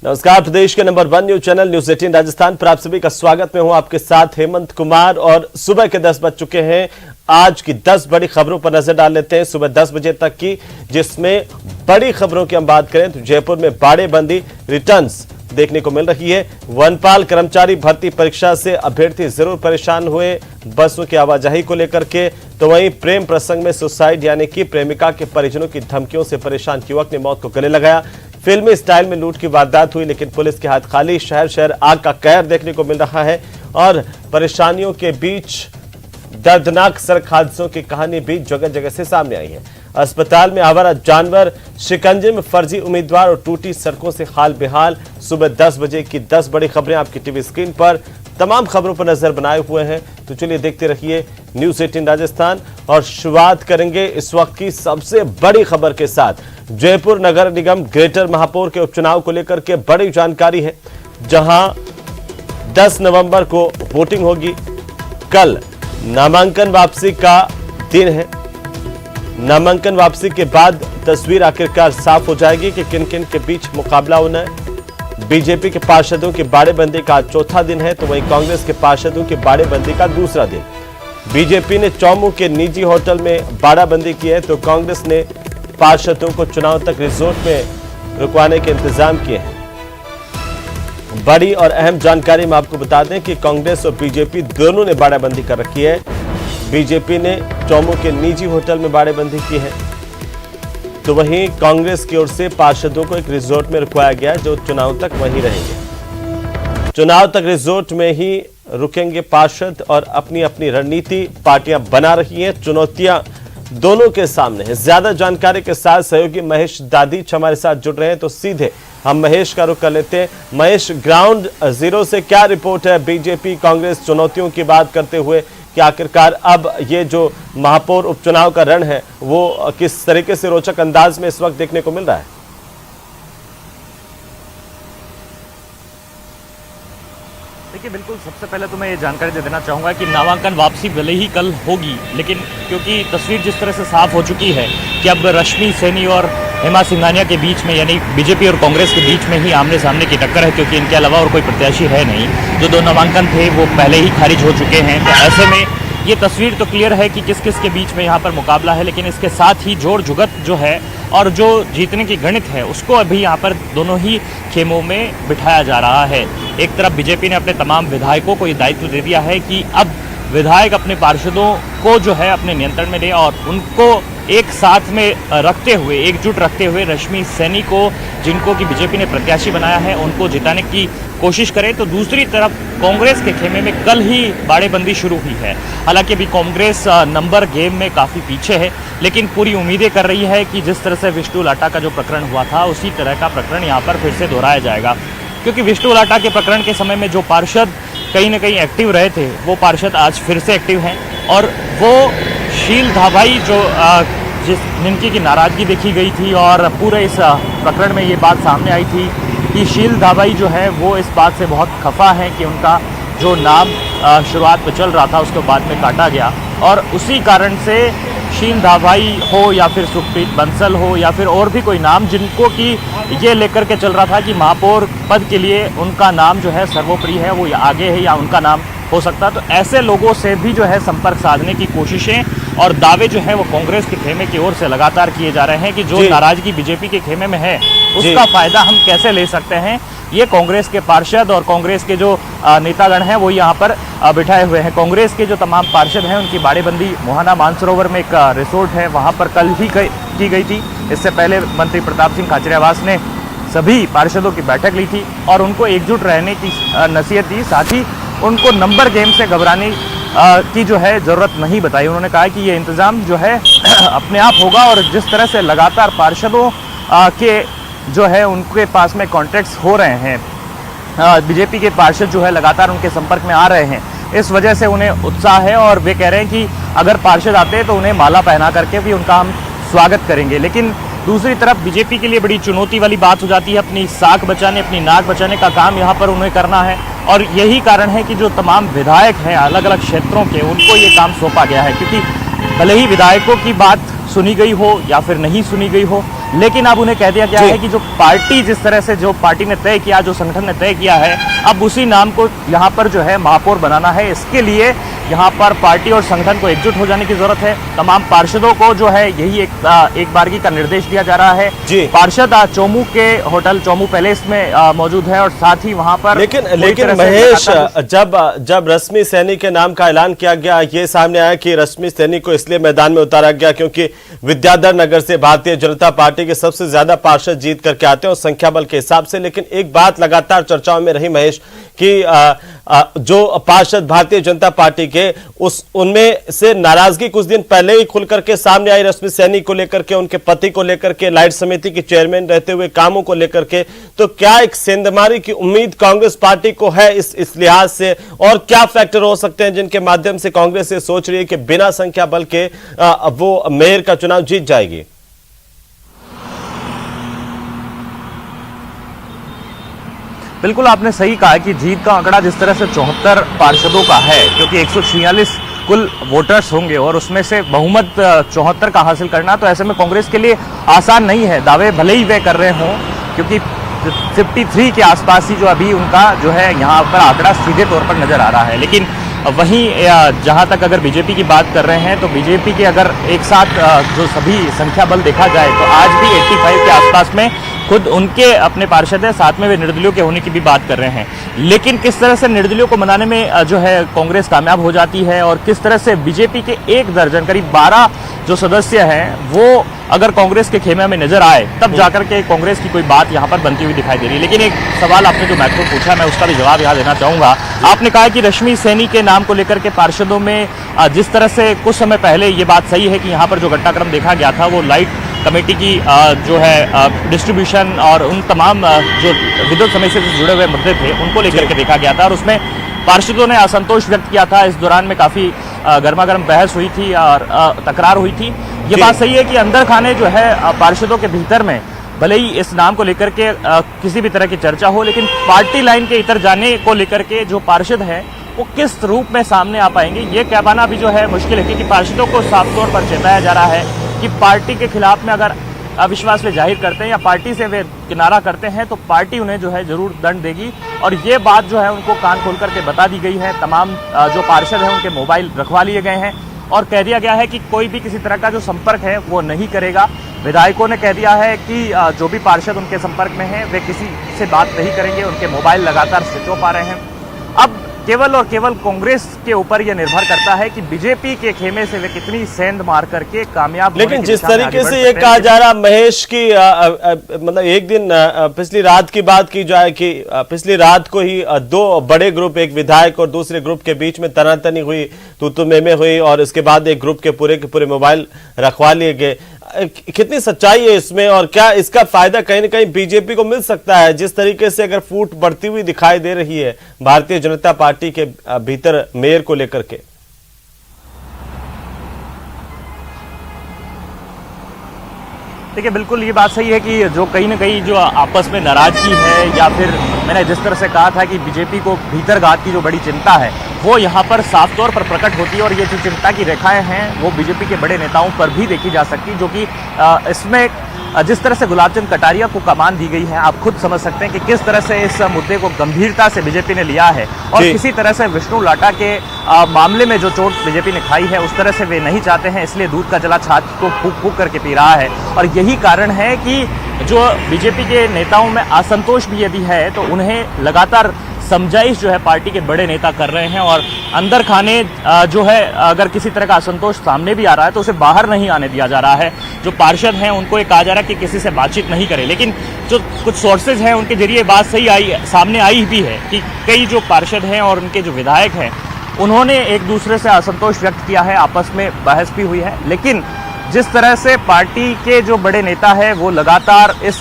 नमस्कार, प्रदेश के number 1 news channel news 18 Rajasthan पर आप सभी का स्वागत। मैं हूं आपके साथ हेमंत कुमार और सुबह के 10 बज चुके हैं। आज की 10 बड़ी खबरों पर नजर डाल लेते हैं सुबह 10 बजे तक की, जिसमें बड़ी खबरों की हम बात करें तो जयपुर में बाड़ेबंदी रिटर्न्स देखने को मिल रही है। वनपाल कर्मचारी भर्ती परीक्षा से अभ्यर्थी जरूर परेशान हुए बसों की आवाजाही को लेकर के, तो वहीं प्रेम प्रसंग में सुसाइड यानी कि प्रेमिका के परिजनों की धमकियों से परेशान युवक ने मौत को गले लगाया। फिल्मी स्टाइल में लूट की वारदात हुई, लेकिन पुलिस के हाथ खाली। शहर शहर आग का कहर देखने को मिल रहा है और परेशानियों के बीच दर्दनाक सड़क हादसों की कहानी भी जगह जगह से सामने आई है। अस्पताल में आवारा जानवर, शिकंजे में फर्जी उम्मीदवार और टूटी सड़कों से हाल बेहाल। सुबह 10 बजे की 10 बड़ी खबरें आपकी टीवी स्क्रीन पर, तमाम खबरों पर नजर बनाए हुए हैं। तो चलिए देखते रहिए न्यूज 18 राजस्थान और शुरुआत करेंगे इस वक्त की सबसे बड़ी खबर के साथ। जयपुर नगर निगम ग्रेटर महापौर के उपचुनाव को लेकर के बड़ी जानकारी है, जहां 10 नवंबर को वोटिंग होगी। कल नामांकन वापसी का दिन है। नामांकन वापसी के बाद तस्वीर आखिरकार साफ हो जाएगी कि किन किन के बीच मुकाबला होना है। बीजेपी के पार्षदों की बाड़ेबंदी का चौथा दिन है, तो वहीं कांग्रेस के पार्षदों की बाड़ेबंदी का दूसरा दिन। बीजेपी ने चौमू के निजी होटल में बाड़ाबंदी की है, तो कांग्रेस ने पार्षदों को चुनाव तक रिजॉर्ट में रुकवाने के इंतजाम किए हैं। बड़ी और अहम जानकारी में आपको बता दें कि कांग्रेस और बीजेपी दोनों ने बाड़ाबंदी कर रखी है। बीजेपी ने चौमू के निजी होटल में बाड़ेबंदी की है, तो वहीं कांग्रेस की ओर से पार्षदों को एक रिजॉर्ट में रुकवाया गया, जो चुनाव तक वहीं रहेंगे। चुनाव तक रिजॉर्ट में ही रुकेंगे पार्षद और अपनी अपनी रणनीति पार्टियां बना रही हैं। चुनौतियां दोनों के सामने है। ज्यादा जानकारी के साथ सहयोगी महेश दादीच हमारे साथ जुड़ रहे हैं, तो सीधे हम महेश का रुख कर लेते हैं। महेश, ग्राउंड जीरो से क्या रिपोर्ट है बीजेपी कांग्रेस चुनौतियों की बात करते हुए कि आखिरकार अब ये जो महापौर उपचुनाव का रण है वो किस तरीके से रोचक अंदाज में इस वक्त देखने को मिल रहा है? देखिए, बिल्कुल सबसे पहले तो मैं ये जानकारी दे देना चाहूँगा कि नामांकन वापसी भले ही कल होगी, लेकिन क्योंकि तस्वीर जिस तरह से साफ हो चुकी है कि अब रश्मि सैनी और हेमा सिंघानिया के बीच में, यानी बीजेपी और कांग्रेस के बीच में ही आमने सामने की टक्कर है, क्योंकि इनके अलावा और कोई प्रत्याशी है नहीं। जो दो नामांकन थे वो पहले ही खारिज हो चुके हैं, तो ऐसे में ये तस्वीर तो क्लियर है कि किस किस के बीच में यहाँ पर मुकाबला है, लेकिन इसके साथ ही जोड़ जुगत जो है और जो जीतने की गणित है उसको अभी यहाँ पर दोनों ही खेमों में बिठाया जा रहा है। एक तरफ बीजेपी ने अपने तमाम विधायकों को ये दायित्व दे दिया है कि अब विधायक अपने पार्षदों को जो है अपने नियंत्रण में ले और उनको एक साथ में रखते हुए, एकजुट रखते हुए रश्मि सैनी को, जिनको कि बीजेपी ने प्रत्याशी बनाया है, उनको जिताने की कोशिश करें। तो दूसरी तरफ कांग्रेस के खेमे में कल ही बाड़ेबंदी शुरू हुई है। हालांकि अभी कांग्रेस नंबर गेम में काफ़ी पीछे है, लेकिन पूरी उम्मीदें कर रही है कि जिस तरह से विष्णु लाटा का जो प्रकरण हुआ था उसी तरह का प्रकरण यहाँ पर फिर से दोहराया जाएगा, क्योंकि विष्णु लाटा के प्रकरण के समय में जो पार्षद कहीं ना कहीं एक्टिव रहे थे वो पार्षद आज फिर से एक्टिव हैं, और वो शील धाबाई जिनकी की नाराज़गी देखी गई थी और पूरे इस प्रकरण में ये बात सामने आई थी कि शील धाबाई जो है वो इस बात से बहुत खफा है कि उनका जो नाम शुरुआत में चल रहा था उसको बाद में काटा गया, और उसी कारण से शील धाबाई हो या फिर सुखप्रीत बंसल हो या फिर और भी कोई नाम जिनको कि ये लेकर के चल रहा था कि महापौर पद के लिए उनका नाम जो है सर्वोपरि है, वो आगे है या उनका नाम हो सकता है। तो ऐसे लोगों से भी जो है संपर्क साधने की कोशिशें और दावे जो है वो कांग्रेस के खेमे की ओर से लगातार किए जा रहे हैं कि जो नाराजगी बीजेपी के खेमे में है उसका फायदा हम कैसे ले सकते हैं। ये कांग्रेस के पार्षद और कांग्रेस के जो नेतागण हैं वो यहाँ पर बिठाए हुए हैं। कांग्रेस के जो तमाम पार्षद हैं उनकी बाड़ेबंदी मोहाना मानसरोवर में एक रिसोर्ट है वहाँ पर कल ही की गई थी। इससे पहले मंत्री प्रताप सिंह खाचरियावास ने सभी पार्षदों की बैठक ली थी और उनको एकजुट रहने की नसीहत दी, साथ ही उनको नंबर गेम से घबराने की जो है ज़रूरत नहीं बताई। उन्होंने कहा कि ये इंतज़ाम जो है अपने आप होगा, और जिस तरह से लगातार पार्षदों के जो है उनके पास में कॉन्ट्रैक्ट्स हो रहे हैं, बीजेपी के पार्षद जो है लगातार उनके संपर्क में आ रहे हैं, इस वजह से उन्हें उत्साह है और वे कह रहे हैं कि अगर पार्षद आते हैं तो उन्हें माला पहना करके भी उनका हम स्वागत करेंगे। लेकिन दूसरी तरफ बीजेपी के लिए बड़ी चुनौती वाली बात हो जाती है, अपनी साख बचाने, अपनी नाक बचाने का काम यहाँ पर उन्हें करना है, और यही कारण है कि जो तमाम विधायक हैं अलग अलग क्षेत्रों के, उनको ये काम सौंपा गया है। क्योंकि भले ही विधायकों की बात सुनी गई हो या फिर नहीं सुनी गई हो, लेकिन अब उन्हें कह दिया गया है कि जो पार्टी जिस तरह से जो पार्टी ने तय किया, जो संगठन ने तय किया है, अब उसी नाम को यहाँ पर जो है महापौर बनाना है। इसके लिए यहाँ पर पार्टी और संगठन को एकजुट हो जाने की जरूरत है। तमाम पार्षदों को जो है यही एक बारगी का निर्देश दिया जा रहा है। पार्षद चोमू के होटल चोमू पैलेस में मौजूद है और साथ ही वहां पर लेकिन महेश, जब रश्मि सैनी के नाम का ऐलान किया गया, ये सामने आया कि रश्मि सैनी को इसलिए मैदान में उतारा गया क्योंकि विद्याधर नगर से भारतीय जनता पार्टी के सबसे ज्यादा पार्षद जीत करके आते हैं और संख्या बल के हिसाब से। लेकिन एक बात लगातार चर्चाओं में रही महेश कि जो पार्षद भारतीय जनता पार्टी के उनमें से नाराजगी कुछ दिन पहले ही खुल करके सामने आई रश्मि सैनी को लेकर के, उनके पति को लेकर के, लाइट समिति के चेयरमैन रहते हुए कामों को लेकर के। तो क्या एक सेंधमारी की उम्मीद कांग्रेस पार्टी को है इस लिहाज से, और क्या फैक्टर हो सकते हैं जिनके माध्यम से कांग्रेस ये सोच रही है कि बिना संख्या बल के वो मेयर का चुनाव जीत जाएगी? बिल्कुल आपने सही कहा कि जीत का आंकड़ा जिस तरह से 74 पार्षदों का है, क्योंकि 146 कुल वोटर्स होंगे और उसमें से बहुमत 74 का हासिल करना, तो ऐसे में कांग्रेस के लिए आसान नहीं है। दावे भले ही वे कर रहे हों, क्योंकि 53 के आसपास ही जो अभी उनका जो है यहाँ पर आंकड़ा सीधे तौर पर नजर आ रहा है। लेकिन वहीं जहां तक अगर बीजेपी की बात कर रहे हैं, तो बीजेपी के अगर एक साथ जो सभी संख्या बल देखा जाए तो आज भी 85 के आसपास में खुद उनके अपने पार्षद है, साथ में वे निर्दलीयों के होने की भी बात कर रहे हैं। लेकिन किस तरह से निर्दलीयों को मनाने में जो है कांग्रेस कामयाब हो जाती है और किस तरह से बीजेपी के 1 दर्जन करीब 12 जो सदस्य हैं वो अगर कांग्रेस के खेमे में नजर आए, तब जाकर के कांग्रेस की कोई बात यहां पर बनती हुई दिखाई दे रही है। लेकिन एक सवाल आपने जो महत्वपूर्ण पूछा, मैं उसका भी जवाब यहां देना चाहूंगा। आपने कहा कि रश्मि सैनी के नाम को लेकर के पार्षदों में जिस तरह से कुछ समय पहले ये बात सही है कि यहाँ पर जो घटनाक्रम देखा गया था वो लाइट कमेटी की जो है डिस्ट्रीब्यूशन और उन तमाम जो विद्युत समस्या से जुड़े हुए मुद्दे थे उनको लेकर के देखा गया था और उसमें पार्षदों ने असंतोष व्यक्त किया था। इस दौरान में काफी गर्मागर्म बहस हुई थी और तकरार हुई थी। ये बात सही है कि अंदर खाने जो है पार्षदों के भीतर में भले ही इस नाम को लेकर के किसी भी तरह की चर्चा हो, लेकिन पार्टी लाइन के इतर जाने को लेकर के जो पार्षद हैं वो किस रूप में सामने आ पाएंगे, ये कह पाना भी जो है मुश्किल है। क्योंकि पार्षदों को साफ तौर पर चेताया जा रहा है कि पार्टी के खिलाफ में अगर अविश्वास वे जाहिर करते हैं या पार्टी से वे किनारा करते हैं तो पार्टी उन्हें जो है जरूर दंड देगी। और ये बात जो है उनको कान खोल करके बता दी गई है। तमाम जो पार्षद हैं उनके मोबाइल रखवा लिए गए हैं और कह दिया गया है कि कोई भी किसी तरह का जो संपर्क है वो नहीं करेगा। विधायकों ने कह दिया है कि जो भी पार्षद उनके संपर्क में हैं वे किसी से बात नहीं करेंगे। उनके मोबाइल लगातार स्विच ऑफ आ रहे हैं। अब केवल और केवल कांग्रेस के ऊपर यह निर्भर करता है कि बीजेपी के खेमे से वे कितनी सेंध मार करके कामयाब। लेकिन जिस तरीके से ये कहा जा रहा महेश की मतलब एक दिन पिछली रात की बात की जाए कि पिछली रात को ही 2 बड़े ग्रुप, एक विधायक और दूसरे ग्रुप के बीच में तनातनी हुई, तू में हुई और इसके बाद एक ग्रुप के पूरे मोबाइल रखवा लिए गए। कितनी सच्चाई है इसमें और क्या इसका फायदा कहीं न कहीं बीजेपी को मिल सकता है? जिस तरीके से अगर फूट बढ़ती हुई दिखाई दे रही है भारतीय जनता पार्टी के भीतर मेयर को लेकर के। देखिए बिल्कुल ये बात सही है कि जो कहीं ना कहीं जो आपस में नाराजगी है या फिर मैंने जिस तरह से कहा था कि बीजेपी को भीतरघात की जो बड़ी चिंता है वो यहाँ पर साफ तौर पर प्रकट होती है। और ये जो चिंता की रेखाएं हैं वो बीजेपी के बड़े नेताओं पर भी देखी जा सकती, जो कि इसमें जिस तरह से गुलाबचंद कटारिया को कमान दी गई है, आप खुद समझ सकते हैं कि किस तरह से इस मुद्दे को गंभीरता से बीजेपी ने लिया है। और किसी तरह से विष्णु लाटा के मामले में जो चोट बीजेपी ने खाई है उस तरह से वे नहीं चाहते हैं, इसलिए दूध का जला छाछ को फूक फूक करके पी रहा है। और यही कारण है कि जो बीजेपी के नेताओं में असंतोष भी यदि है तो उन्हें लगातार समझाइश जो है पार्टी के बड़े नेता कर रहे हैं। और अंदर खाने जो है अगर किसी तरह का असंतोष सामने भी आ रहा है तो उसे बाहर नहीं आने दिया जा रहा है। जो पार्षद हैं उनको ये कहा जा रहा है कि किसी से बातचीत नहीं करें, लेकिन जो कुछ सोर्सेज हैं उनके जरिए बात सही सामने आई भी है कि कई जो पार्षद हैं और उनके जो विधायक हैं उन्होंने एक दूसरे से असंतोष व्यक्त किया है, आपस में बहस भी हुई है। लेकिन जिस तरह से पार्टी के जो बड़े नेता है वो लगातार इस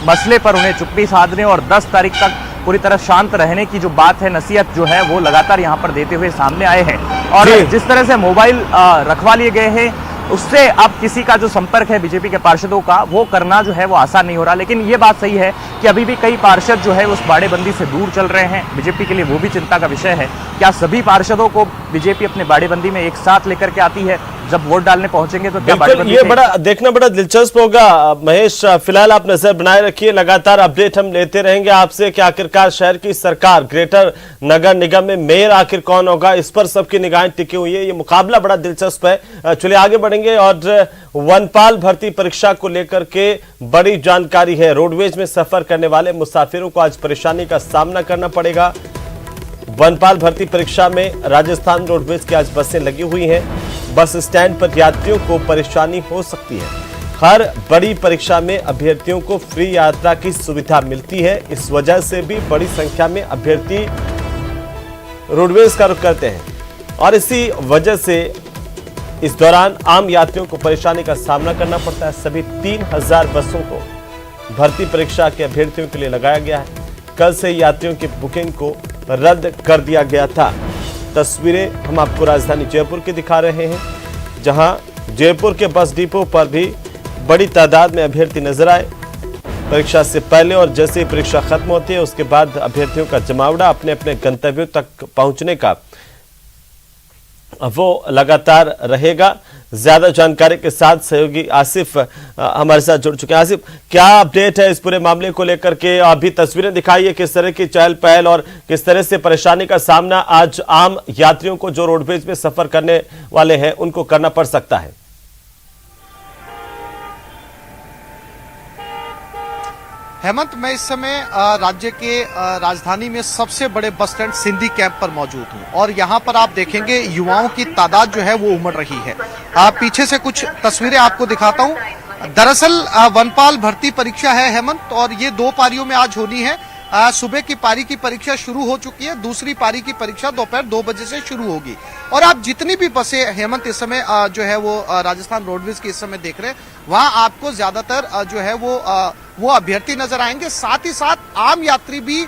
मसले पर उन्हें चुप्पी साधने और 10 तारीख तक पूरी तरह शांत रहने की जो बात है, नसीहत जो है वो लगातार यहाँ पर देते हुए सामने आए हैं। और जिस तरह से मोबाइल रखवा लिए गए हैं उससे अब किसी का जो संपर्क है बीजेपी के पार्षदों का वो करना जो है वो आसान नहीं हो रहा। लेकिन ये बात सही है कि अभी भी कई पार्षद जो है उस बाड़ेबंदी से दूर चल रहे हैं। बीजेपी के लिए वो भी चिंता का विषय है, क्या सभी पार्षदों को बीजेपी अपने बाड़ेबंदी में एक साथ लेकर के आती है? जब वोट डालने पहुंचेंगे तो क्या बिल्कुल, ये बड़ा देखना बड़ा दिलचस्प होगा। महेश, फिलहाल आप नजर बनाए रखिए, लगातार अपडेट हम लेते रहेंगे आपसे कि आखिरकार शहर की सरकार, ग्रेटर नगर निगम में मेयर आखिर कौन होगा, इस पर सबकी निगाहें टिकी हुई है। ये मुकाबला बड़ा दिलचस्प है। चलिए आगे बढ़ेंगे और वनपाल भर्ती परीक्षा को लेकर के बड़ी जानकारी है। रोडवेज में सफर करने वाले मुसाफिरों को आज परेशानी का सामना करना पड़ेगा। वनपाल भर्ती परीक्षा में राजस्थान रोडवेज की आज बसें लगी हुई हैं। बस स्टैंड पर यात्रियों को परेशानी हो सकती है। हर बड़ी परीक्षा में अभ्यर्थियों को फ्री यात्रा की सुविधा मिलती है। इस वजह से भी बड़ी संख्या में अभ्यर्थी रोडवेज का रुख करते हैं और इसी वजह से इस दौरान आम यात्रियों को परेशानी का सामना करना पड़ता है। सभी 3000 बसों को भर्ती परीक्षा के अभ्यर्थियों के लिए लगाया गया है। कल से यात्रियों की बुकिंग को रद्द कर दिया गया था। तस्वीरें हम आपको राजधानी जयपुर की दिखा रहे हैं, जहां जयपुर के बस डिपो पर भी बड़ी तादाद में अभ्यर्थी नजर आए। परीक्षा से पहले और जैसे ही परीक्षा खत्म होती है उसके बाद अभ्यर्थियों का जमावड़ा अपने अपने गंतव्यों तक पहुंचने का वो लगातार रहेगा। ज्यादा जानकारी के साथ सहयोगी आसिफ हमारे साथ जुड़ चुके हैं। आसिफ, क्या अपडेट है इस पूरे मामले को लेकर के? अभी तस्वीरें दिखाइए किस तरह की चहल पहल और किस तरह से परेशानी का सामना आज आम यात्रियों को जो रोडवेज में सफर करने वाले हैं उनको करना पड़ सकता है। हेमंत, मैं इस समय राज्य के राजधानी में सबसे बड़े बस स्टैंड सिंधी कैंप पर मौजूद हूं और यहां पर आप देखेंगे युवाओं की तादाद जो है वो उमड़ रही है। पीछे से कुछ तस्वीरें आपको दिखाता हूं। दरअसल वनपाल भर्ती परीक्षा है हेमंत, और ये 2 पारियों में आज होनी है। सुबह की पारी की परीक्षा शुरू हो चुकी है, दूसरी पारी की परीक्षा दोपहर 2 बजे से शुरू होगी। और आप जितनी भी बसें हेमंत इस समय जो है वो राजस्थान रोडवेज की इस समय देख रहे हैं, वहां आपको ज्यादातर जो है वो अभ्यर्थी नजर आएंगे। साथ ही साथ आम यात्री भी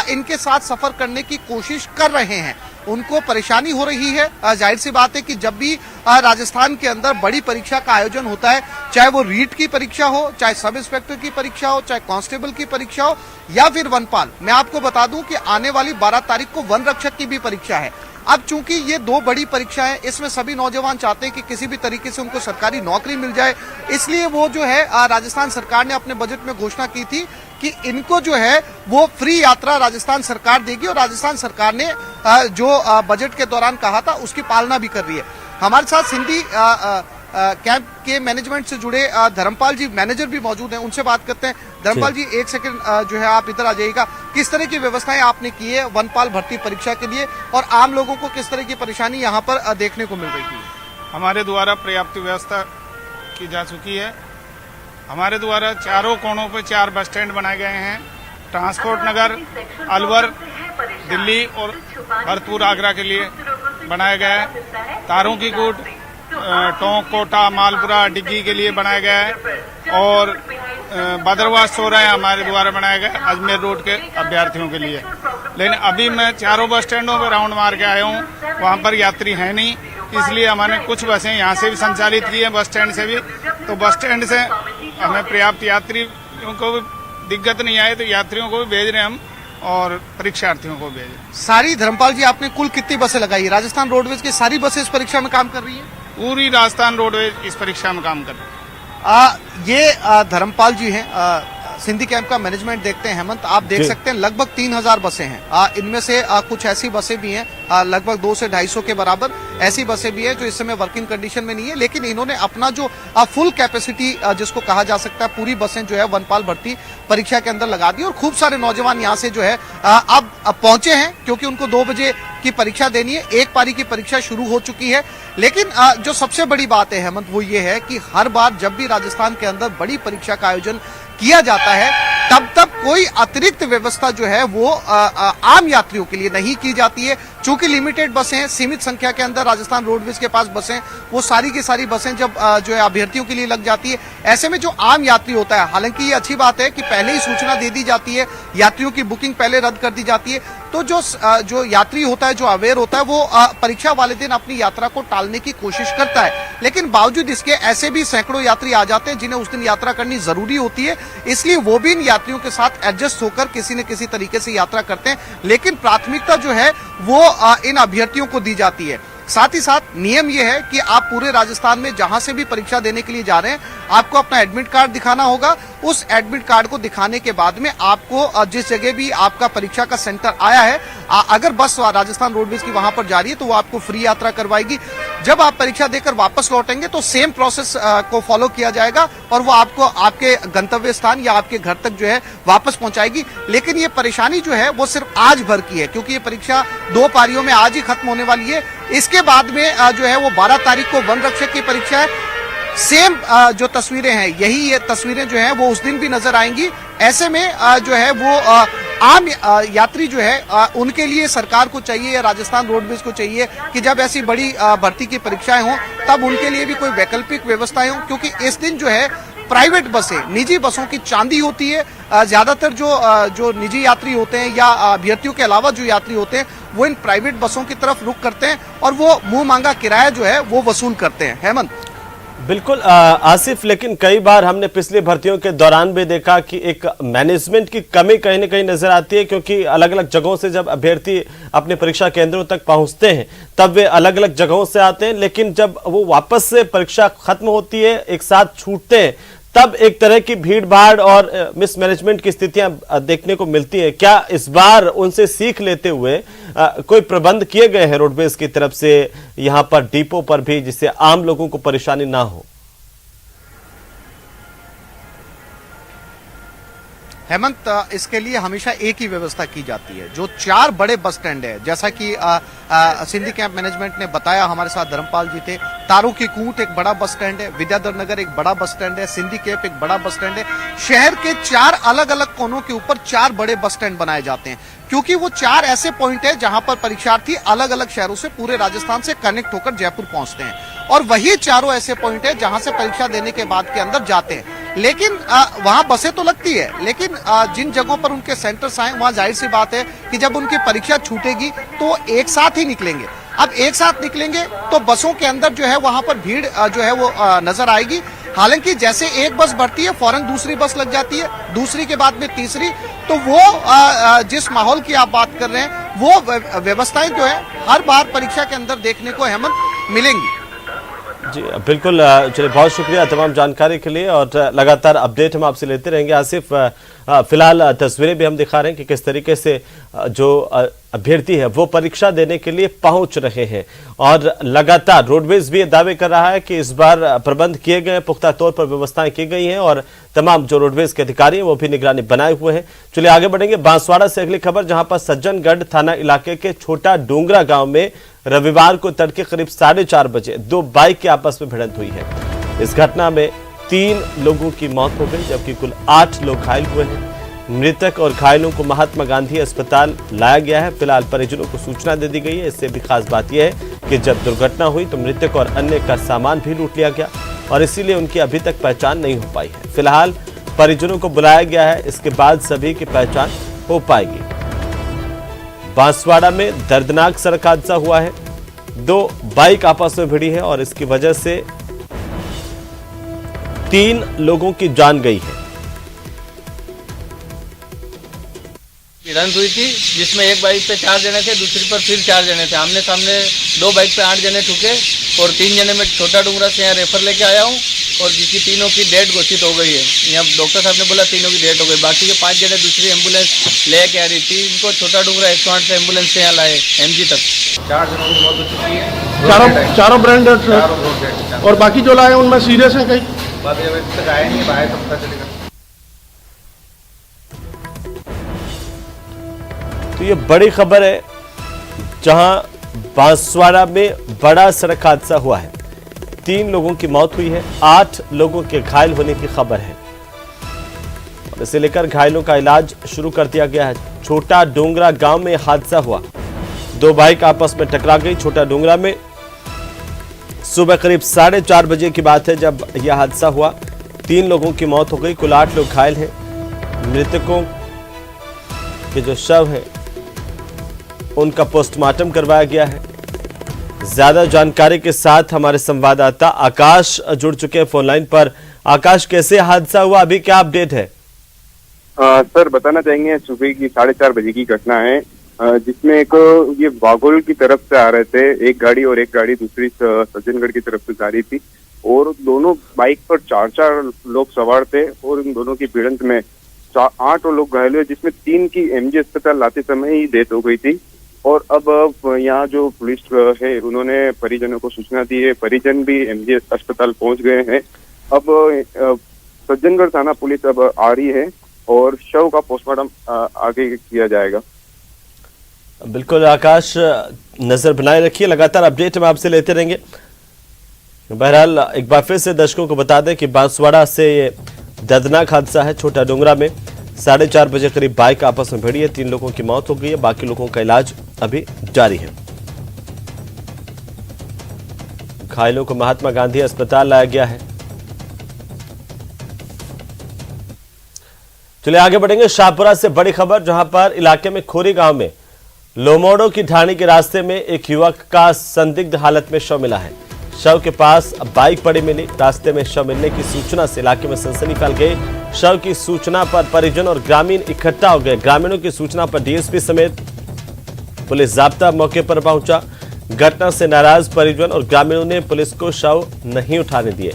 इनके साथ सफर करने की कोशिश कर रहे हैं। उनको परेशानी हो रही है। जाहिर सी बात है कि जब भी राजस्थान के अंदर बड़ी परीक्षा का आयोजन होता है, चाहे वो रीट की परीक्षा हो, चाहे सब इंस्पेक्टर की परीक्षा हो, चाहे कांस्टेबल की परीक्षा हो या फिर वनपाल, मैं आपको बता दूं कि आने वाली 12 तारीख को वन रक्षक की भी परीक्षा है। अब चूंकि ये 2 बड़ी परीक्षाएं, इसमें सभी नौजवान चाहते हैं कि किसी भी तरीके से उनको सरकारी नौकरी मिल जाए, इसलिए वो जो है राजस्थान सरकार ने अपने बजट में घोषणा की थी कि इनको जो है वो फ्री यात्रा राजस्थान सरकार देगी। और राजस्थान सरकार ने जो बजट के दौरान कहा था उसकी पालना भी कर रही है। हमारे साथ सिंधी कैंप के मैनेजमेंट से जुड़े धर्मपाल जी, मैनेजर भी मौजूद हैं, उनसे बात करते हैं। धर्मपाल जी, 1 सेकंड जो है आप इधर आ जाइएगा। किस तरह की व्यवस्थाएं आपने की है वनपाल भर्ती परीक्षा के लिए और आम लोगों को किस तरह की परेशानी यहाँ पर देखने को मिल रही है? हमारे द्वारा पर्याप्त व्यवस्था की जा चुकी है। हमारे द्वारा चारों कोनों पर 4 बस स्टैंड बनाए गए हैं। ट्रांसपोर्ट नगर, अलवर, दिल्ली और भरतपुर आगरा के लिए बनाया गया है। तारों की कूट, टोंक, कोटा, मालपुरा, डिग्गी के लिए बनाया गया है और बदरवास चौराहा हमारे द्वारा बनाया गया अजमेर रोड के अभ्यर्थियों के लिए। लेकिन अभी मैं चारों बस स्टैंडों पर राउंड मार के आया हूँ, वहाँ पर यात्री है नहीं, इसलिए हमने कुछ बसें यहाँ से भी संचालित की है, बस स्टैंड से भी। तो बस स्टैंड से हमें पर्याप्त यात्रियों को भी दिक्कत नहीं आए, तो यात्रियों को भी भेज रहे हैं हम और परीक्षार्थियों को भेज रहे हैं। सारी धर्मपाल जी, आपने कुल कितनी बसें लगाई? राजस्थान रोडवेज की सारी बसें इस परीक्षा में काम कर रही है? पूरी राजस्थान रोडवेज इस परीक्षा में काम कर रही है। ये धर्मपाल जी हैं। सिंधी कैंप का मैनेजमेंट देखते हैं हेमंत, आप देख सकते हैं लगभग 3000 बसें हैं। इनमें से कुछ ऐसी बसें भी हैं लगभग 200 से 250 के बराबर ऐसी बसें भी हैं जो इस समय वर्किंग कंडीशन में नहीं है, लेकिन इन्होंने अपना जो फुल कैपेसिटी जिसको कहा जा सकता है, पूरी बसें जो है वनपाल भर्ती परीक्षा के अंदर लगा दी। और खूब सारे नौजवान यहाँ से जो है अब पहुंचे हैं, क्योंकि उनको 2 बजे की परीक्षा देनी है। 1 पारी की परीक्षा शुरू हो चुकी है। लेकिन जो सबसे बड़ी बात है हेमंत, वो ये है कि हर बार जब भी राजस्थान के अंदर बड़ी परीक्षा का आयोजन किया जाता है, तब कोई अतिरिक्त व्यवस्था जो है वो आम यात्रियों के लिए नहीं की जाती है। चूंकि लिमिटेड बसें हैं, सीमित संख्या के अंदर राजस्थान रोडवेज के पास बसें, वो सारी की सारी बसें जब जो है अभ्यर्थियों के लिए लग जाती है, ऐसे में जो आम यात्री होता है, हालांकि ये अच्छी बात है कि पहले ही सूचना दे दी जाती है, यात्रियों की बुकिंग पहले रद्द कर दी जाती है, तो जो यात्री होता है, जो अवेयर होता है, वो परीक्षा वाले दिन अपनी यात्रा को टालने की कोशिश करता है। लेकिन बावजूद इसके ऐसे भी सैकड़ों यात्री आ जाते हैं जिन्हें उस दिन यात्रा करनी जरूरी होती है, इसलिए वो भी इन यात्रियों के साथ एडजस्ट होकर किसी न किसी तरीके से यात्रा करते हैं। लेकिन प्राथमिकता जो है वो इन अभ्यर्थियों को दी जाती है। साथ ही साथ नियम यह है कि आप पूरे राजस्थान में जहां से भी परीक्षा देने के लिए जा रहे हैं, आपको अपना एडमिट कार्ड दिखाना होगा। उस एडमिट कार्ड को दिखाने के बाद में आपको जिस जगह भी आपका परीक्षा का सेंटर आया है, अगर बस राजस्थान रोडवेज की वहां पर जा रही है तो वो आपको फ्री यात्रा करवाएगी। जब आप परीक्षा देकर वापस लौटेंगे तो सेम प्रोसेस को फॉलो किया जाएगा और वो आपको आपके गंतव्य स्थान या आपके घर तक जो है वापस पहुंचाएगी। लेकिन ये परेशानी जो है वो सिर्फ आज भर की है, क्योंकि ये परीक्षा 2 पारियों में आज ही खत्म होने वाली है। इसके बाद में जो है वो 12 तारीख को वन रक्षक की परीक्षा है। सेम जो तस्वीरें हैं, यही ये तस्वीरें जो है वो उस दिन भी नजर आएंगी। ऐसे में जो है वो आम यात्री जो है उनके लिए सरकार को चाहिए या राजस्थान रोडवेज को चाहिए कि जब ऐसी बड़ी भर्ती की परीक्षाएं हों तब उनके लिए भी कोई वैकल्पिक व्यवस्थाएं हों, क्योंकि इस दिन जो है प्राइवेट बसें, निजी बसों की चांदी होती है। ज्यादातर जो निजी यात्री होते हैं या अभ्यर्थियों के अलावा जो यात्री होते हैं वो इन प्राइवेट बसों की तरफ रुख करते हैं और वो मुंह मांगा किराया जो है वो वसूल करते हैं। हेमंत। बिल्कुल आसिफ, लेकिन कई बार हमने पिछली भर्तियों के दौरान भी देखा कि एक मैनेजमेंट की कमी कहीं न कहीं नजर आती है, क्योंकि अलग अलग जगहों से जब अभ्यर्थी अपने परीक्षा केंद्रों तक पहुंचते हैं तब वे अलग अलग जगहों से आते हैं, लेकिन जब वो वापस से परीक्षा खत्म होती है, एक साथ छूटते हैं, तब एक तरह की भीड़ भाड़ और मिसमैनेजमेंट की स्थितियां देखने को मिलती हैं। क्या इस बार उनसे सीख लेते हुए कोई प्रबंध किए गए हैं रोडवेज की तरफ से यहां पर डिपो पर भी, जिससे आम लोगों को परेशानी ना हो? हेमंत, इसके लिए हमेशा एक ही व्यवस्था की जाती है। जो 4 बड़े बस स्टैंड है, जैसा कि सिंधी कैंप मैनेजमेंट ने बताया, हमारे साथ धर्मपाल जी थे। तारू की कूट एक बड़ा बस स्टैंड है, विद्याधर नगर एक बड़ा बस स्टैंड है, सिंधी कैंप एक बड़ा बस स्टैंड है। शहर के 4 अलग अलग कोनों के ऊपर 4 बड़े बस स्टैंड बनाए जाते हैं, क्योंकि वो 4 ऐसे पॉइंट है जहां पर परीक्षार्थी अलग अलग शहरों से पूरे राजस्थान से कनेक्ट होकर जयपुर पहुंचते हैं, और वही चारों ऐसे पॉइंट है जहां से परीक्षा देने के बाद के अंदर जाते हैं। लेकिन वहां बसें तो लगती है, लेकिन जिन जगहों पर उनके सेंटर्स आए वहां जाहिर सी बात है कि जब उनकी परीक्षा छूटेगी तो एक साथ ही निकलेंगे। अब एक साथ निकलेंगे तो बसों के अंदर जो है वहां पर भीड़ जो है वो नजर आएगी। हालांकि जैसे एक बस बढ़ती है फौरन दूसरी बस लग जाती है, दूसरी के बाद में तीसरी, तो वो जिस माहौल की आप बात कर रहे हैं वो व्यवस्थाएं जो है हर बार परीक्षा के अंदर देखने को हेमंत मिलेंगी। जी बिल्कुल, चलिए बहुत शुक्रिया तमाम जानकारी के लिए, और लगातार अपडेट हम आपसे लेते रहेंगे। आसिफ, फिलहाल तस्वीरें भी हम दिखा रहे हैं कि किस तरीके से जो अभ्यर्थी है वो परीक्षा देने के लिए पहुंच रहे हैं, और लगातार रोडवेज भी दावे कर रहा है कि इस बार प्रबंध किए गए, पुख्ता तौर पर व्यवस्थाएं की गई हैं और तमाम जो रोडवेज के अधिकारी हैं वो भी निगरानी बनाए हुए हैं। चलिए आगे बढ़ेंगे बांसवाड़ा से अगली खबर, जहां पर सज्जनगढ़ थाना इलाके के छोटा डूंगरा गांव में रविवार को तड़के करीब 4:30 बजे 2 बाइक के आपस में भिड़ंत हुई है। इस घटना में 3 लोगों की मौत हो गई, जबकि कुल 8 लोग घायल हुए हैं। मृतक और घायलों को महात्मा गांधी अस्पताल लाया गया है। फिलहाल परिजनों को सूचना दे दी गई है। इससे भी खास बात यह है कि जब दुर्घटना हुई तो मृतक और अन्य का सामान भी लूट लिया गया और इसीलिए उनकी अभी तक पहचान नहीं हो पाई है। फिलहाल परिजनों को बुलाया गया है, इसके बाद सभी की पहचान हो पाएगी। बांसवाड़ा में दर्दनाक सड़क हादसा हुआ है। 2 बाइक आपस में भिड़ी है और इसकी वजह से 3 लोगों की जान गई है। भिड़ंत हुई थी जिसमें एक बाइक पे 4 जने थे, दूसरी पर फिर 4 जने थे। आमने सामने 2 बाइक पे 8 जने ठुके और 3 जने में छोटा डूंगरा से यहाँ रेफर लेके आया हूँ और जिसकी तीनों की डेथ घोषित हो गई है। यहाँ डॉक्टर साहब ने बोला तीनों की डेथ हो गई। बाकी के 5 जने दूसरी एम्बुलेंस लेके आ रही थी। इनको छोटा डूंगरा 108 से एम्बुलेंस से यहाँ लाए MG तक। 4 जनों की मौत हो चुकी है। चारों ब्रांड और बाकी जो लाए उनमें सीरियस है कहीं? बात अभी तक आया नहीं, बाहर तो पता चलेगा। तो ये बड़ी खबर है, जहां बांसवाड़ा में बड़ा सड़क हादसा हुआ है। 3 लोगों की मौत हुई है, 8 लोगों के घायल होने की खबर है और इसे लेकर घायलों का इलाज शुरू कर दिया गया है। छोटा डोंगरा गांव में हादसा हुआ। 2 बाइक आपस में टकरा गई। छोटा डोंगरा में सुबह करीब 4:30 बजे की बात है जब यह हादसा हुआ। 3 लोगों की मौत हो गई, कुल 8 लोग घायल हैं। मृतकों के जो शव हैं उनका पोस्टमार्टम करवाया गया है। ज्यादा जानकारी के साथ हमारे संवाददाता आकाश जुड़ चुके हैं फोन लाइन पर। आकाश, कैसे हादसा हुआ, अभी क्या अपडेट है? सर बताना चाहेंगे, सुबह की 4:30 बजे की घटना है। जिसमें एक ये वाघोल की तरफ से आ रहे थे, एक गाड़ी और एक गाड़ी दूसरी सज्जनगढ़ की तरफ से जा रही थी और दोनों बाइक पर 4 लोग सवार थे और इन दोनों की भिड़ंत में 8 लोग घायल हुए, जिसमें 3 की एमजी अस्पताल लाते समय ही डेथ हो गई थी। और अब यहाँ जो पुलिस है उन्होंने परिजनों को सूचना दी है, परिजन भी एमजी अस्पताल पहुंच गए हैं। अब सज्जनगढ़ थाना पुलिस अब आ रही है और शव का पोस्टमार्टम आगे किया जाएगा। बिल्कुल आकाश, नजर बनाए रखिए, लगातार अपडेट हम आपसे लेते रहेंगे। बहरहाल एक बार फिर से दर्शकों को बता दें कि बांसवाड़ा से ये दर्दनाक हादसा है। छोटा डोंगरा में 4:30 बजे करीब बाइक आपस में भिड़ी है, 3 लोगों की मौत हो गई है, बाकी लोगों का इलाज अभी जारी है। घायलों को महात्मा गांधी अस्पताल लाया गया है। चलिए आगे बढ़ेंगे। शाहपुरा से बड़ी खबर, जहां पर इलाके में खोरी गांव में लोमोड़ो की ढाणी के रास्ते में एक युवक का संदिग्ध हालत में शव मिला है। शव के पास बाइक पड़ी मिली। रास्ते में शव मिलने की सूचना से इलाके में सनसनी फैल गई। शव की सूचना पर परिजन और ग्रामीण इकट्ठा हो गए। ग्रामीणों की सूचना पर डीएसपी समेत पुलिस जाब्ता मौके पर पहुंचा। घटना से नाराज परिजन और ग्रामीणों ने पुलिस को शव नहीं उठाने दिए।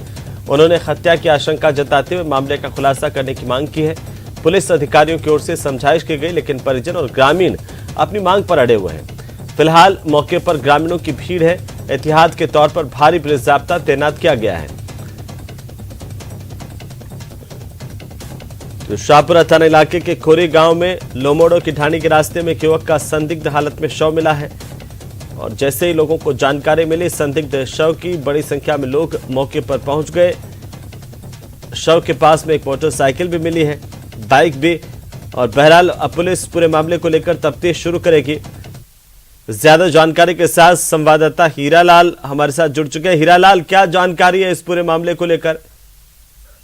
उन्होंने हत्या की आशंका जताते हुए मामले का खुलासा करने की मांग की है। पुलिस अधिकारियों की ओर से समझाइश की गई, लेकिन परिजन और ग्रामीण अपनी मांग पर अड़े हुए हैं। फिलहाल मौके पर ग्रामीणों की भीड़ है। एहतियात के तौर पर भारी पुलिस जाब्ता तैनात किया गया है। तो शाहपुरा थाना इलाके के खोरी गांव में लोमोड़ो की ढाणी के रास्ते में एक युवक का संदिग्ध हालत में शव मिला है और जैसे ही लोगों को जानकारी मिली संदिग्ध शव की, बड़ी संख्या में लोग मौके पर पहुंच गए। शव के पास में एक मोटरसाइकिल भी मिली है, बाइक भी। और बहरहाल अब पुलिस पूरे मामले को लेकर तफ्तीश शुरू करेगी। ज्यादा जानकारी के साथ संवाददाता हीरालाल हमारे साथ जुड़ चुके हैं। हीरालाल, क्या जानकारी है इस पूरे मामले को लेकर?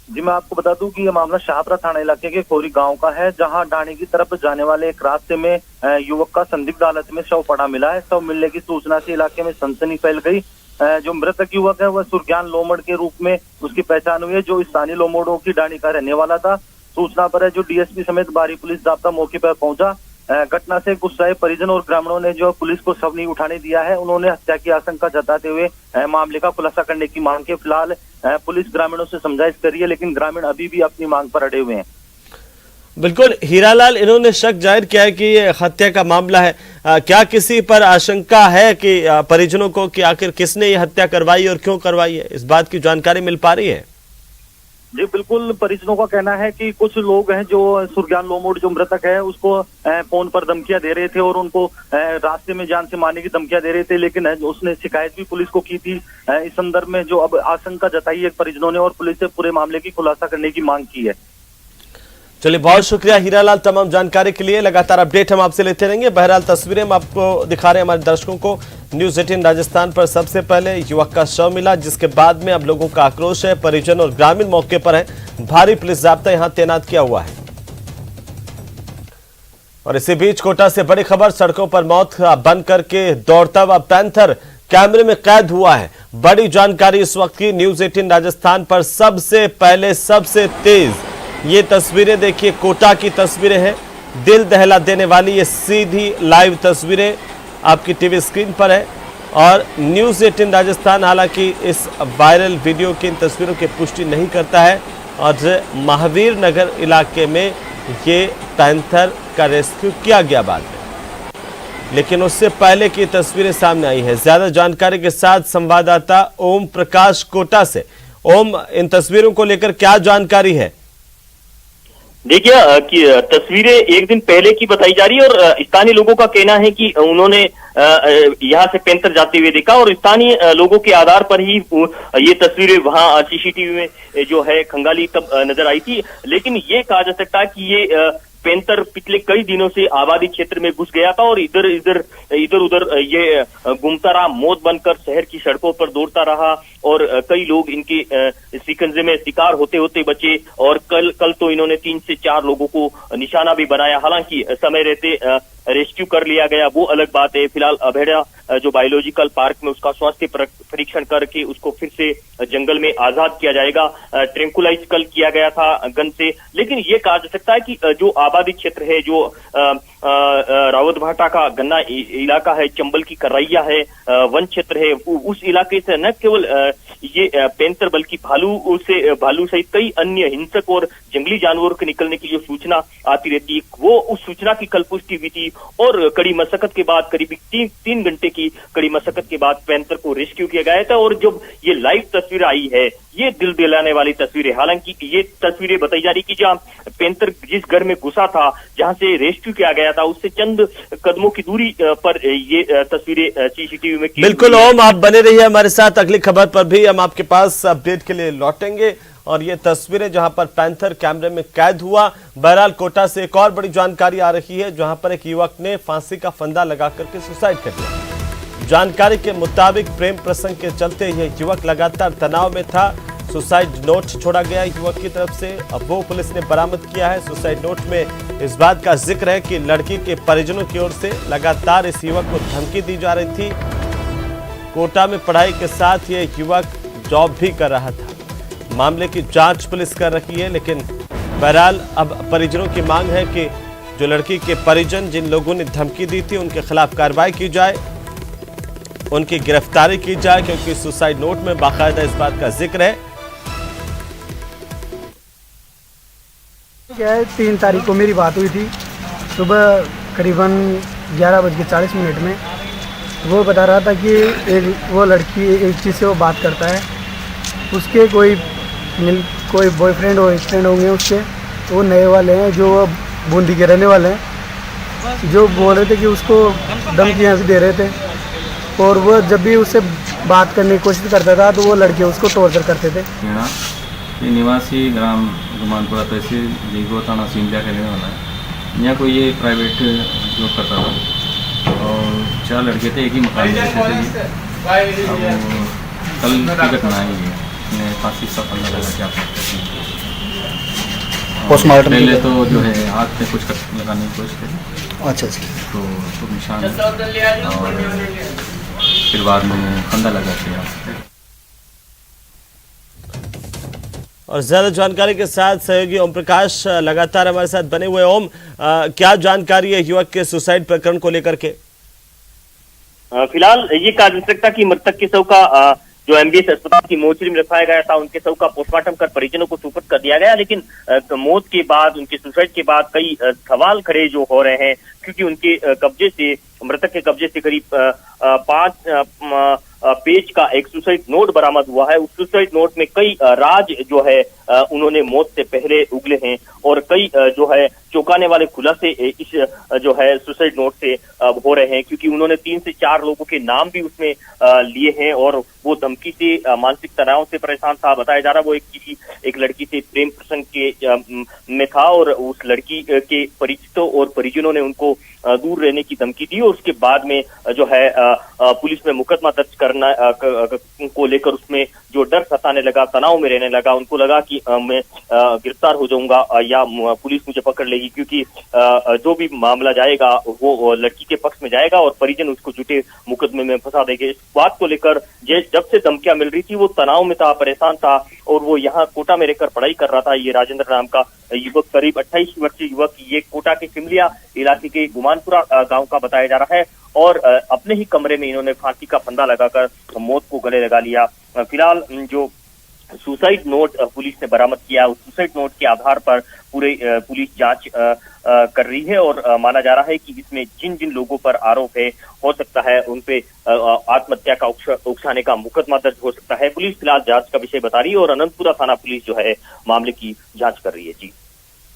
जी, मैं आपको बता दूं कि ये मामला शाहपुरा थाना इलाके के खोरी गांव का है, जहां ढाणी की तरफ जाने वाले एक रास्ते में युवक का संदिग्ध हालत में शव पड़ा मिला है। शव मिलने की सूचना से इलाके में सनसनी फैल गई। जो मृतक युवक है वह सुरज्ञान लोमड़ के रूप में उसकी पहचान हुई है, जो स्थानीय लोमड़ों की ढाणी का रहने वाला था। सूचना पर है जो डीएसपी समेत भारी पुलिस जाब्ता मौके पर पहुंचा। घटना से गुस्साए परिजन और ग्रामीणों ने जो पुलिस को शव नहीं उठाने दिया है, उन्होंने हत्या की आशंका जताते हुए मामले का खुलासा करने की मांग की। फिलहाल पुलिस ग्रामीणों से समझाइश कर रही है, लेकिन ग्रामीण अभी भी अपनी मांग पर अड़े हुए हैं। बिल्कुल हीरालाल, इन्होंने शक जाहिर किया है कि ये हत्या का मामला है। क्या किसी पर आशंका है कि परिजनों को कि आखिर किसने ये हत्या करवाई और क्यों करवाई है, इस बात की जानकारी मिल पा रही है? जी बिल्कुल, परिजनों का कहना है कि कुछ लोग हैं जो सुरज्ञान लोमोड़ जो मृतक है उसको फोन पर धमकियां दे रहे थे और उनको रास्ते में जान से मारने की धमकियां दे रहे थे, लेकिन उसने शिकायत भी पुलिस को की थी। इस संदर्भ में जो अब आशंका जताई है परिजनों ने और पुलिस से पूरे मामले की खुलासा करने की मांग की है। चलिए, बहुत शुक्रिया हीरालाल तमाम जानकारी के लिए। लगातार अपडेट हम आपसे लेते रहेंगे। बहरहाल तस्वीरें हम आपको दिखा रहे हैं हमारे दर्शकों को। न्यूज़ 18 राजस्थान पर सबसे पहले युवक का शव मिला, जिसके बाद में अब लोगों का आक्रोश है। परिजन और ग्रामीण मौके पर है। भारी पुलिस जाब्ता यहां तैनात किया हुआ है। और इसी बीच कोटा से बड़ी खबर, सड़कों पर मौत बंद करके दौड़ता हुआ पैंथर कैमरे में कैद हुआ है। बड़ी जानकारी इस वक्त की। न्यूज़ 18 राजस्थान पर सबसे पहले सबसे तेज ये तस्वीरें देखिए, कोटा की तस्वीरें हैं। दिल दहला देने वाली ये सीधी लाइव तस्वीरें आपकी टीवी स्क्रीन पर है। और न्यूज़ 18 राजस्थान हालांकि इस वायरल वीडियो की इन तस्वीरों की पुष्टि नहीं करता है। और महावीर नगर इलाके में ये पैंथर का रेस्क्यू किया गया बाद में, लेकिन उससे पहले की तस्वीरें सामने आई है। ज्यादा जानकारी के साथ संवाददाता ओम प्रकाश कोटा से। ओम, इन तस्वीरों को लेकर क्या जानकारी है? देखिए कि तस्वीरें एक दिन पहले की बताई जा रही है और स्थानीय लोगों का कहना है कि उन्होंने यहाँ से पैंथर जाते हुए देखा और स्थानीय लोगों के आधार पर ही ये तस्वीरें वहां सीसीटीवी में जो है खंगाली तब नजर आई थी। लेकिन ये कहा जा सकता है कि ये पैंथर पिछले कई दिनों से आबादी क्षेत्र में घुस गया था और इधर उधर ये घूमता रहा, मौत बनकर शहर की सड़कों पर दौड़ता रहा और कई लोग इनके शिकंजे में शिकार होते होते बचे। और कल तो इन्होंने 3 से 4 लोगों को निशाना भी बनाया। हालांकि समय रहते रेस्क्यू कर लिया गया, वो अलग बात है। फिलहाल अभेड़ा जो बायोलॉजिकल पार्क में उसका स्वास्थ्य परीक्षण करके उसको फिर से जंगल में आजाद किया जाएगा। ट्रैंकुलाइज कल किया गया था गन से। लेकिन ये कहा जा सकता है कि जो आबादी क्षेत्र है, जो रावत भाटा का गन्ना इलाका है, चंबल की करैया है, वन क्षेत्र है, उस इलाके से न केवल ये पैंतर बल्कि भालू सहित कई अन्य हिंसक और जंगली जानवरों के निकलने की जो सूचना आती रहती है, वो उस सूचना की कल पुष्टि हुई थी और कड़ी मशक्कत के बाद करीब 3 घंटे की कड़ी मशक्कत के बाद पैंतर को रेस्क्यू किया गया था। और जब ये लाइव तस्वीर आई है, ये दिल दिलाने वाली तस्वीरें, हालांकि ये तस्वीरें बताई जा रही कि जहां पैंतर जिस घर में घुसा था, जहां से रेस्क्यू किया गया था, उससे चंद कदमों की दूरी पर ये तस्वीरें सीसीटीवी में बिल्कुल ओम, आप बने रहिए हमारे साथ। अगली खबर पर भी हम आपके पास अपडेट के लिए लौटेंगे। और ये तस्वीरें जहां पर पैंथर कैमरे में कैद हुआ। बहरहाल कोटा से एक और बड़ी जानकारी आ रही है, जहां पर एक युवक ने फांसी का फंदा लगा करके सुसाइड कर लिया। जानकारी के मुताबिक प्रेम प्रसंग के चलते यह युवक लगातार तनाव में था। सुसाइड नोट छोड़ा गया युवक की तरफ से, अब वो पुलिस ने बरामद किया है। सुसाइड नोट में इस बात का जिक्र है कि लड़की के परिजनों की ओर से लगातार इस युवक को धमकी दी जा रही थी। कोटा में पढ़ाई के साथ ये युवक जॉब भी कर रहा था। मामले की जांच पुलिस कर रही है, लेकिन बहरहाल अब परिजनों की मांग है कि जो लड़की के परिजन जिन लोगों ने धमकी दी थी उनके खिलाफ कार्रवाई की जाए, उनकी गिरफ्तारी की जाए, क्योंकि सुसाइड नोट में बाकायदा इस बात का जिक्र है। क्या है, 3 तारीख को मेरी बात हुई थी सुबह करीबन 11:40 में। वो बता रहा था कि वो लड़की एक चीज़ से वो बात करता है, उसके कोई बॉयफ्रेंड और फ्रेंड होंगे उसके, वो नए वाले हैं जो बूंदी के रहने वाले हैं, जो बोल रहे थे कि उसको धमकियाँ भी दे रहे थे। और वो जब भी उससे बात करने की कोशिश करता था तो वो लड़के उसको टॉर्चर करते थे। ये निवासी ग्राम गुमानपुरा तहसील जीगो थाना सिंधिया का रहने वाला है। यहाँ कोई ये प्राइवेट जॉब करता था और 4 लड़के थे, एक ही मकान में रहते थे। अब कल की घटना है, ये फांसी का फंदा लगा के आप पोस्टमार्टम पहले तो जो है हाथ में कुछ लगाने की कोशिश करी। अच्छा तो निशान और फिर बाद में फंदा लगा के। और ज्यादा जानकारी के साथ सहयोगी ओम प्रकाश लगातार हमारे साथ बने हुए। ओम, क्या जानकारी है युवक के सुसाइड प्रकरण को लेकर के? फिलहाल ये कहा जा सकता कि मृतक के शव का जो एमबीएस अस्पताल की मोर्चरी में रखाया गया था, उनके शव का पोस्टमार्टम कर परिजनों को सुपुर्द कर दिया गया। लेकिन मौत के बाद, उनके सुसाइड के बाद कई सवाल खड़े जो हो रहे हैं, क्योंकि उनके कब्जे से, मृतक के कब्जे से करीब 5 पेज का एक सुसाइड नोट बरामद हुआ है। उस सुसाइड नोट में कई राज जो है उन्होंने मौत से पहले उगले हैं और कई जो है चौंकाने वाले खुलासे इस जो है सुसाइड नोट से हो रहे हैं, क्योंकि उन्होंने 3 से 4 लोगों के नाम भी उसमें लिए हैं और वो धमकी से, मानसिक तनाव से परेशान था। बताया जा रहा वो एक लड़की से प्रेम प्रसंग के में था और उस लड़की के परिचितों और परिजनों ने उनको दूर रहने की धमकी दी और उसके बाद में जो है पुलिस में मुकदमा दर्ज करना को लेकर उसमें जो डर सताने लगा, तनाव में रहने लगा, उनको लगा कि मैं गिरफ्तार हो जाऊंगा या पुलिस मुझे पकड़ लेगी, क्योंकि जो भी मामला जाएगा वो लड़की के पक्ष में जाएगा और परिजन उसको झूठे मुकदमे में फंसा देंगे। इस बात को लेकर जब से धमकियां मिल रही थी वो तनाव में था, परेशान था और वो यहाँ कोटा में रहकर पढ़ाई कर रहा था। ये राजेंद्र नाम का युवक, करीब 28 वर्षीय युवक, ये कोटा के सिमलिया इलाके के गुमानपुरा गांव का बताया जा रहा है और अपने ही कमरे में इन्होंने फांसी का फंदा लगाकर मौत को गले लगा लिया। फिलहाल जो सुसाइड नोट पुलिस ने बरामद किया, उस सुसाइड नोट के आधार पर पूरे पुलिस जांच कर रही है और माना जा रहा है कि इसमें जिन जिन लोगों पर आरोप है, हो सकता है उन पे आत्महत्या का उकसाने का मुकदमा दर्ज हो सकता है। पुलिस फिलहाल जांच का विषय बता रही है और अनंतपुरा थाना पुलिस जो है मामले की जांच कर रही है। जी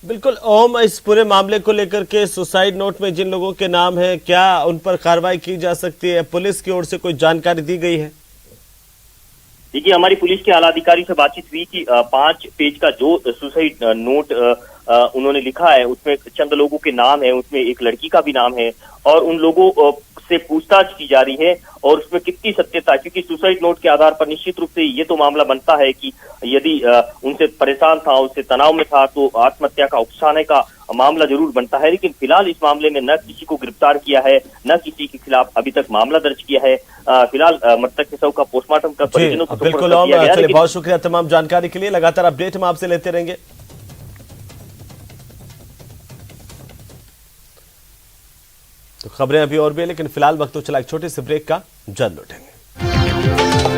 बिल्कुल ओम, इस पूरे मामले को लेकर के सुसाइड नोट में जिन लोगों के नाम है, क्या उन पर कार्रवाई की जा सकती है? पुलिस की ओर से कोई जानकारी दी गई है? देखिए, हमारी पुलिस के आला अधिकारी से बातचीत हुई कि 5 पेज का जो सुसाइड नोट उन्होंने लिखा है उसमें चंद लोगों के नाम है, उसमें एक लड़की का भी नाम है और उन लोगों से पूछताछ की जा रही है और उसमें कितनी सत्यता, क्योंकि सुसाइड नोट के आधार पर निश्चित रूप से ये तो मामला बनता है कि यदि उनसे परेशान था, उससे तनाव में था, तो आत्महत्या का उकसाने का मामला जरूर बनता है। लेकिन फिलहाल इस मामले में न किसी को गिरफ्तार किया है, न किसी के खिलाफ अभी तक मामला दर्ज किया है। फिलहाल मृतक के शव का पोस्टमार्टम कर परिजनों को बिल्कुल ओम, चलिए बहुत शुक्रिया तमाम जानकारी के लिए। लगातार अपडेट हम आपसे लेते रहेंगे। तो खबरें अभी और भी है, लेकिन फिलहाल वक्त तो चला एक छोटे से ब्रेक का, जल्द लौटेंगे।